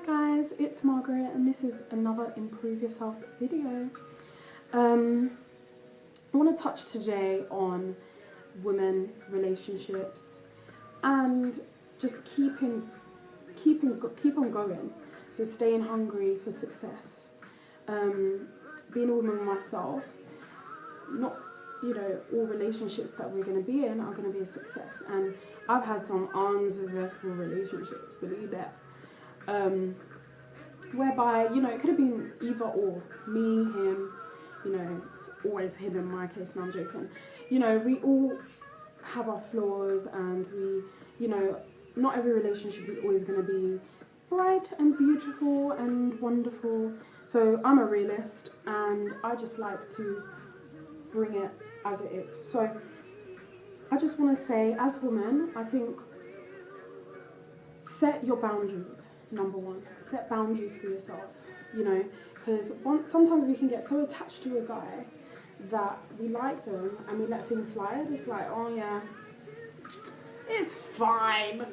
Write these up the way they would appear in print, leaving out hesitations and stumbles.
guys, it's Margaret and this is another Improve Yourself video. I want to touch today on women relationships and just keep on going. So staying hungry for success. Being a woman myself, not all relationships that we're going to be in are going to be a success, and I've had some unsuccessful relationships, believe that. Whereby, it could have been either or, me, him, it's always him in my case, no, I'm joking. We all have our flaws, and not every relationship is always going to be bright and beautiful and wonderful. So I'm a realist, and I just like to bring it as it is. So I just want to say, as women, I think set your boundaries. Number one, set boundaries for yourself, because sometimes we can get so attached to a guy that we like them and we let things slide. It's like, oh yeah, it's fine.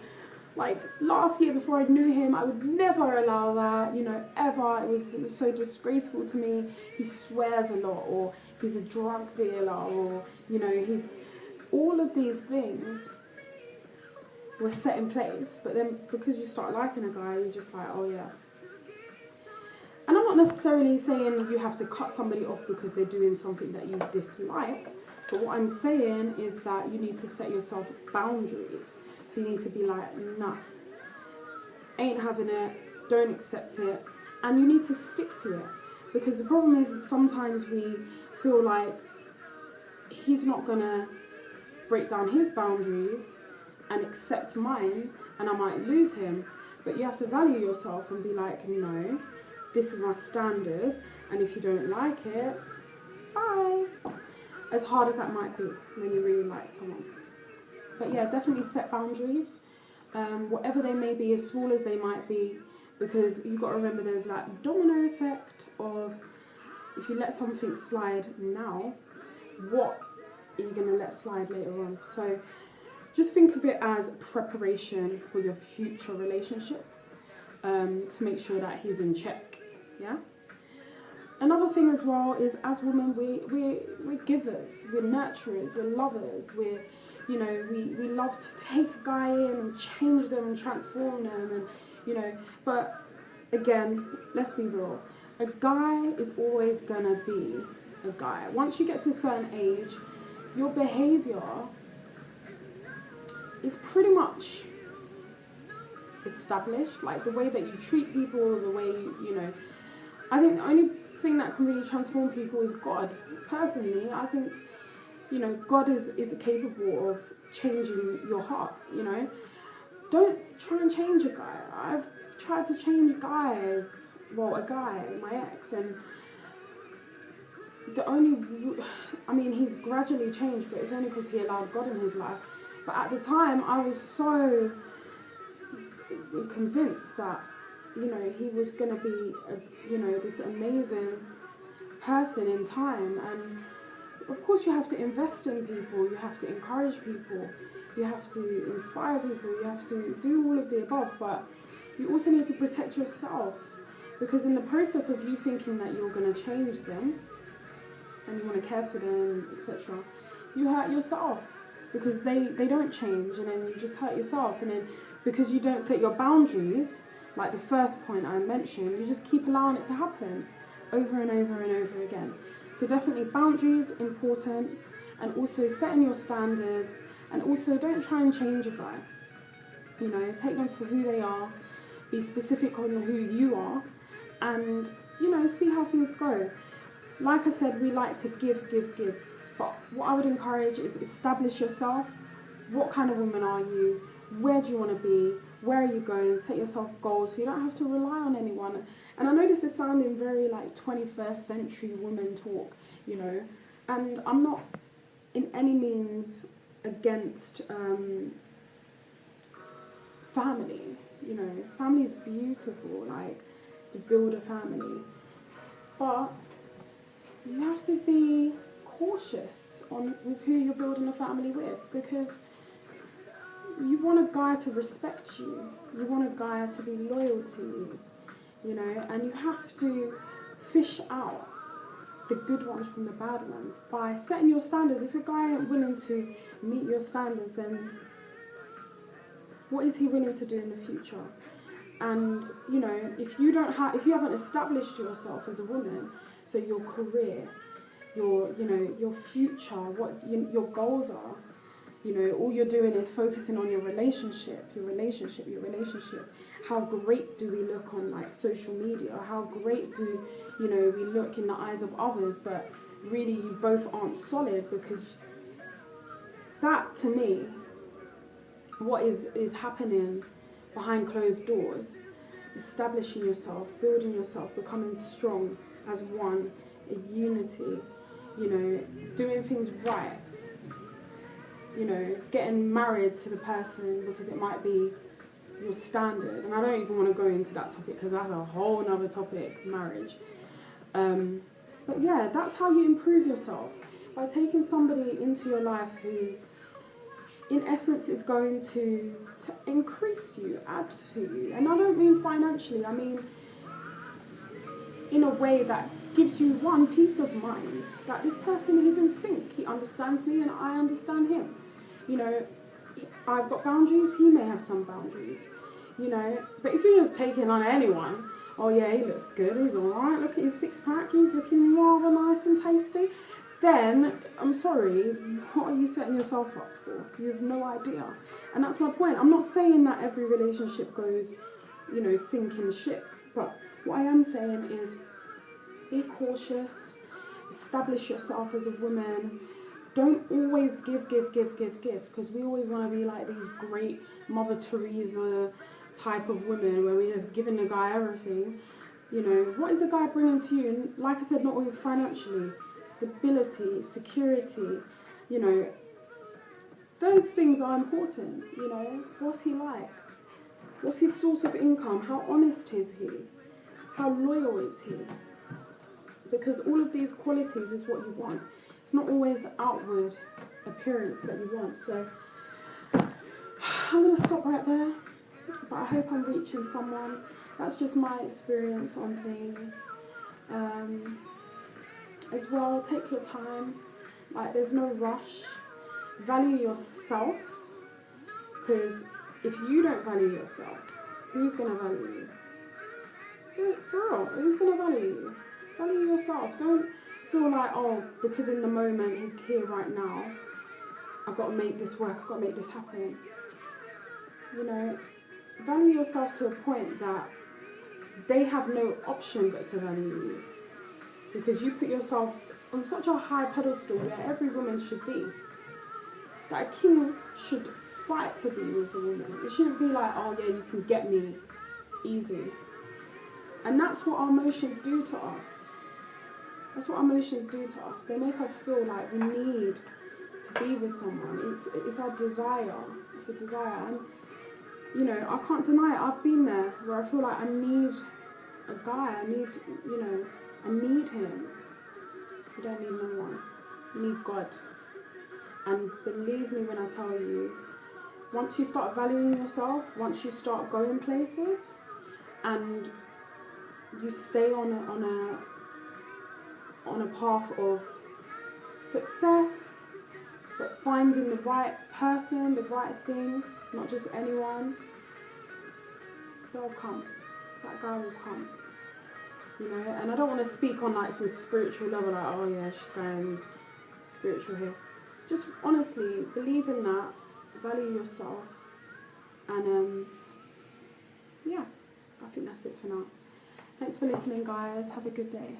Like last year before I knew him, I would never allow that, ever. It was so disgraceful to me. He swears a lot, or he's a drug dealer, or, he's all of these things were set in place, but then because you start liking a guy, you're just like, oh yeah. And I'm not necessarily saying you have to cut somebody off because they're doing something that you dislike, but what I'm saying is that you need to set yourself boundaries. So you need to be like, nah, ain't having it, don't accept it, and you need to stick to it. Because the problem is sometimes we feel like he's not gonna break down his boundaries and accept mine, and I might lose him. But you have to value yourself and be like, no, this is my standard, and if you don't like it, bye. As hard as that might be when you really like someone. But yeah, definitely set boundaries, whatever they may be, as small as they might be, because you've got to remember there's that domino effect of, if you let something slide now, what are you going to let slide later on? So just think of it as preparation for your future relationship, to make sure that he's in check, yeah? Another thing as well is, as women, we're givers, we're nurturers, we're lovers, we love to take a guy in and change them and transform them, and, but again, let's be real, a guy is always gonna be a guy. Once you get to a certain age, your behavior is pretty much established. Like the way that you treat people, the way I think the only thing that can really transform people is God. Personally, I think God is capable of changing your heart. Don't try and change a guy. I've tried to change guys, a guy, my ex, and he's gradually changed, but it's only because he allowed God in his life. But at the time, I was so convinced that, he was going to be, this amazing person in time. And of course, you have to invest in people, you have to encourage people, you have to inspire people, you have to do all of the above, but you also need to protect yourself, because in the process of you thinking that you're going to change them, and you want to care for them, etc., you hurt yourself. Because they don't change, and then you just hurt yourself, and then because you don't set your boundaries, like the first point I mentioned, you just keep allowing it to happen over and over and over again. So definitely boundaries, important, and also setting your standards, and also don't try and change a guy. Take them for who they are, be specific on who you are, and see how things go. Like I said, we like to give. But what I would encourage is establish yourself. What kind of woman are you? Where do you want to be? Where are you going? Set yourself goals so you don't have to rely on anyone. And I know this is sounding very like 21st century woman talk, and I'm not in any means against family. Family is beautiful, like to build a family. But you have to be cautious with who you're building a family with, because you want a guy to respect you, you want a guy to be loyal to you, you know, and you have to fish out the good ones from the bad ones by setting your standards. If a guy ain't willing to meet your standards, then what is he willing to do in the future? And you know, if you haven't established yourself as a woman, so your career, your future, what your goals are, you know, all you're doing is focusing on your relationship. How great do we look on like social media? How great do, you know, we look in the eyes of others? But really, you both aren't solid, because that, to me, what is happening behind closed doors, establishing yourself, building yourself, becoming strong as one, a unity, you know, doing things right, you know, getting married to the person because it might be your standard. And I don't even want to go into that topic because that's a whole nother topic, marriage. But yeah, that's how you improve yourself, by taking somebody into your life who in essence is going to increase you, add to you. And I don't mean financially, I mean in a way that gives you one peace of mind, that this person is in sync, he understands me and I understand him. You know, I've got boundaries, he may have some boundaries, you know. But if you're just taking on anyone, oh yeah, he looks good, he's alright, look at his six-pack, he's looking rather nice and tasty, then, I'm sorry, what are you setting yourself up for? You have no idea. And that's my point. I'm not saying that every relationship goes, you know, sinking ship. But what I am saying is, be cautious, establish yourself as a woman. Don't always give, because we always want to be like these great Mother Teresa type of women where we're just giving the guy everything. You know, what is the guy bringing to you? And like I said, not always financially. Stability, security, you know, those things are important, you know. What's he like? What's his source of income? How honest is he? How loyal is he? Because all of these qualities is what you want. It's not always the outward appearance that you want. So I'm going to stop right there, but I hope I'm reaching someone. That's just my experience on things. As well, take your time, like there's no rush. Value yourself, because if you don't value yourself, who's going to value you? So for real, who's going to value you? Value yourself. Don't feel like, oh, because in the moment he's here right now, I've got to make this work, I've got to make this happen. You know, value yourself to a point that they have no option but to value you. Because you put yourself on such a high pedestal where every woman should be. That a king should fight to be with a woman. It shouldn't be like, oh yeah, you can get me easy. And that's what our emotions do to us. That's what our emotions do to us. They make us feel like we need to be with someone. It's our desire. It's a desire. And, you know, I can't deny it. I've been there where I feel like I need a guy. I need him. You don't need no one. You need God. And believe me when I tell you, once you start valuing yourself, once you start going places, and you stay on a path of success, but finding the right person, the right thing, not just anyone, they'll come. That guy will come. You know, and I don't want to speak on like some spiritual level, like, oh yeah, she's going spiritual here. Just honestly, believe in that, value yourself, and yeah, I think that's it for now. Thanks for listening, guys. Have a good day.